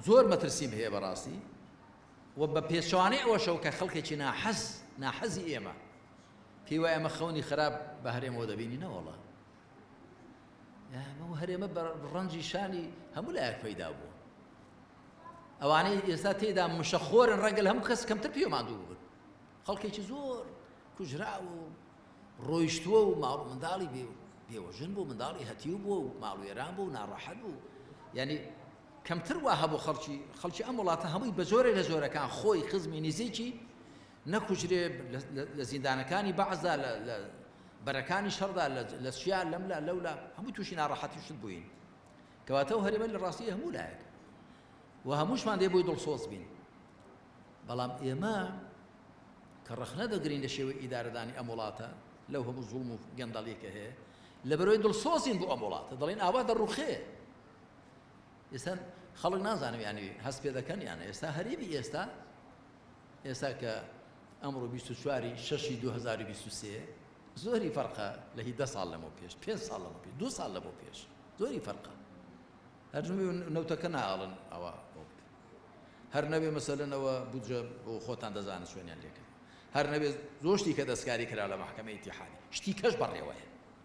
زۆر مەترسیم هەیە بەڕاستی و بە پێچوانەی ئەوەشەو کە خەڵکێکی ناحەزی ئێمە پێی وایە ئەمە خەونی خراپ بە هەرێمەوە دەبینینەوە وەڵڵا ئەمە هەرێمە بە ڕەنجی شانی هەموو لایەک پەیدا بوو ئەوانەی ئێستا تێدا مشەخۆرن ڕەنگە لە هەموو کەس کەمتر پێ ماندوو بوون خەڵکێکی زۆر کوژراوە و ڕۆیشتووە و ماڵ و منداڵی بێوەژن بوو منداڵی هەتیو بووە و ماڵ و ئێران بوو و ناڕەحەت بوو یعنی کەمتر وا هەبوو خەڵکی ئەم وڵاتە هەمووی بە زۆرێ لە زۆرەکان خۆی خزمی نزیکی نەکوژرێ لە زیندانەکانی بەعزدا لە بەرەکانی شەڕدا لە شیان لەملا لەولا هەمووی تووشی ناڕەحەتی شت بووین کەواتە و هەرێمە لە ڕاستی هەموو لایەک و هەمووشمان دێ بۆی دڵسۆز بین بەڵام ئێمە کە ڕەخنە دەگرین لە شێوەی ئیدارەدانی ئەم وڵاتە لەو هەموو زوڵم و گەندەڵێکە هەیە لەبەرەوەی دڵسۆزین بۆ ئەم وڵاتە دەڵێن ئاوا دەڕوخێ ئێستا خەڵک نازانم یانی هەست پێ دەکەن یانە ئێستا هەرێمی ئێستا کە ئەمڕۆ 24 6 2023 زۆری فەرقە لە هی 10 ساڵ لەمەوە پێش 5 ساڵ لەمەوە پێش 2 ساڵ لەمەوە پێش زۆری فەرقە هەر نەوتەکە ناڵن ئەوە هەر نەبێ مەسەلەنەوە بودجە بۆ خۆتان دەزانن سوێنیان لێکرد هەر نەبێ زۆر شتی کە دەستکاری کرا لە مەحکەمەی ئیتیحادی شتی کەش بەڕێوەیە